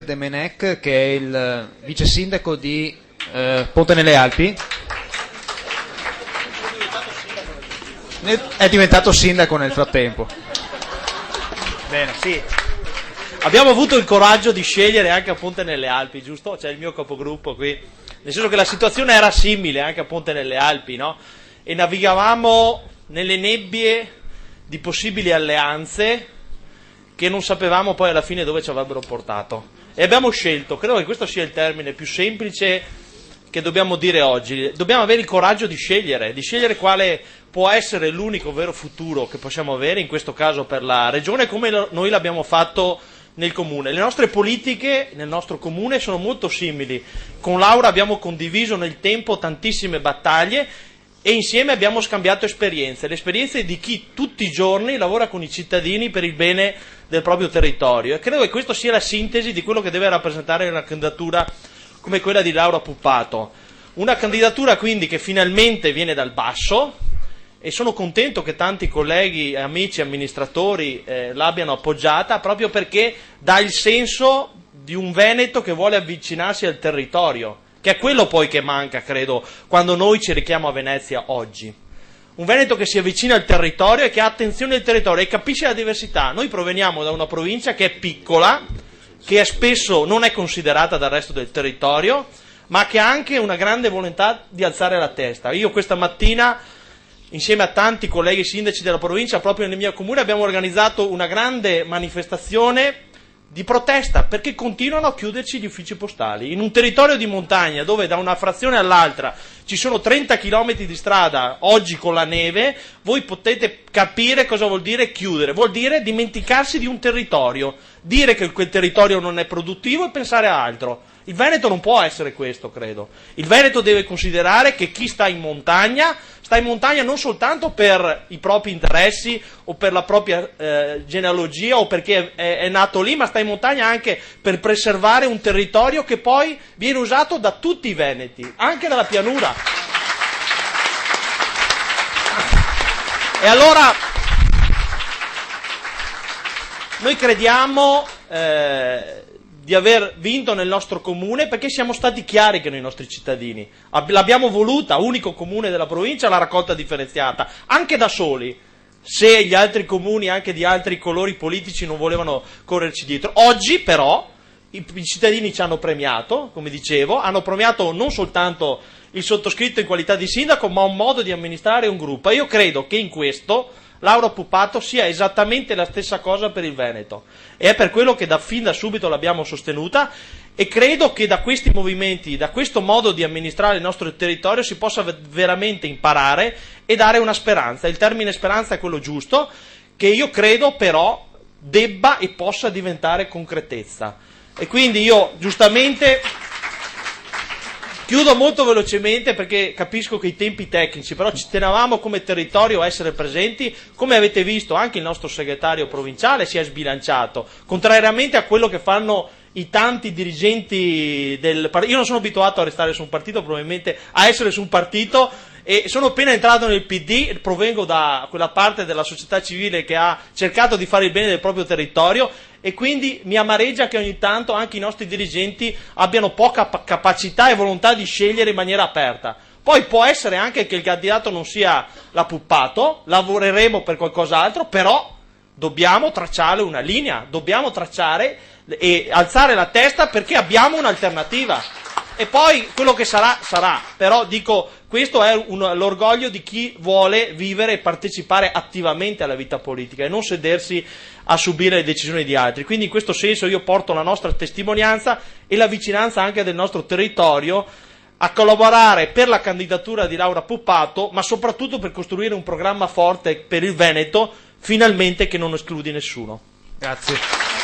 Demenec, che è il vice sindaco di Ponte nelle Alpi. È diventato sindaco nel frattempo. Bene, sì. Abbiamo avuto il coraggio di scegliere anche a Ponte nelle Alpi, giusto? C'è il mio capogruppo qui. Nel senso che la situazione era simile anche a Ponte nelle Alpi, no? E navigavamo nelle nebbie di possibili alleanze che non sapevamo poi alla fine dove ci avrebbero portato. E abbiamo scelto, credo che questo sia il termine più semplice che dobbiamo dire oggi, dobbiamo avere il coraggio di scegliere quale può essere l'unico vero futuro che possiamo avere, in questo caso per la regione, come noi l'abbiamo fatto nel comune. Le nostre politiche nel nostro comune sono molto simili, con Laura abbiamo condiviso nel tempo tantissime battaglie e insieme abbiamo scambiato esperienze, le esperienze di chi tutti i giorni lavora con i cittadini per il bene del proprio territorio, e credo che questa sia la sintesi di quello che deve rappresentare una candidatura come quella di Laura Puppato, una candidatura quindi che finalmente viene dal basso, e sono contento che tanti colleghi, amici, amministratori l'abbiano appoggiata, proprio perché dà il senso di un Veneto che vuole avvicinarsi al territorio, che è quello poi che manca, credo, quando noi ci richiamo a Venezia oggi. Un Veneto che si avvicina al territorio e che ha attenzione al territorio e capisce la diversità. Noi proveniamo da una provincia che è piccola, che spesso non è considerata dal resto del territorio, ma che ha anche una grande volontà di alzare la testa. Io questa mattina, insieme a tanti colleghi sindaci della provincia, proprio nel mio comune, abbiamo organizzato una grande manifestazione di protesta, perché continuano a chiuderci gli uffici postali. In un territorio di montagna, dove da una frazione all'altra ci sono 30 km di strada, oggi con la neve, voi potete capire cosa vuol dire chiudere. Vuol dire dimenticarsi di un territorio, dire che quel territorio non è produttivo e pensare a altro. Il Veneto non può essere questo, credo. Il Veneto deve considerare che chi sta in montagna non soltanto per i propri interessi o per la propria genealogia o perché è nato lì, ma sta in montagna anche per preservare un territorio che poi viene usato da tutti i veneti, anche dalla pianura. E allora noi crediamo di aver vinto nel nostro comune perché siamo stati chiari con i nostri cittadini. L'abbiamo voluta, unico comune della provincia, la raccolta differenziata, anche da soli, se gli altri comuni, anche di altri colori politici, non volevano correrci dietro. Oggi però i cittadini ci hanno premiato, come dicevo, hanno premiato non soltanto il sottoscritto in qualità di sindaco, ma un modo di amministrare un gruppo. E io credo che in questo Laura Puppato sia esattamente la stessa cosa per il Veneto, e è per quello che fin da subito l'abbiamo sostenuta, e credo che da questi movimenti, da questo modo di amministrare il nostro territorio si possa veramente imparare e dare una speranza. Il termine speranza è quello giusto, che io credo però debba e possa diventare concretezza. E quindi io giustamente chiudo molto velocemente perché capisco che i tempi tecnici, però ci tenevamo come territorio a essere presenti. Come avete visto, anche il nostro segretario provinciale si è sbilanciato, contrariamente a quello che fanno i tanti dirigenti del partito. Io non sono abituato a restare su un partito, probabilmente a essere su un partito, e sono appena entrato nel PD, provengo da quella parte della società civile che ha cercato di fare il bene del proprio territorio, e quindi mi amareggia che ogni tanto anche i nostri dirigenti abbiano poca capacità e volontà di scegliere in maniera aperta. Poi può essere anche che il candidato non sia la Puppato, lavoreremo per qualcos'altro, però dobbiamo tracciare una linea, dobbiamo tracciare e alzare la testa perché abbiamo un'alternativa. E poi quello che sarà, sarà. Però dico, questo è l'orgoglio di chi vuole vivere e partecipare attivamente alla vita politica e non sedersi a subire le decisioni di altri. Quindi in questo senso io porto la nostra testimonianza e la vicinanza anche del nostro territorio a collaborare per la candidatura di Laura Puppato, ma soprattutto per costruire un programma forte per il Veneto, finalmente, che non escludi nessuno. Grazie.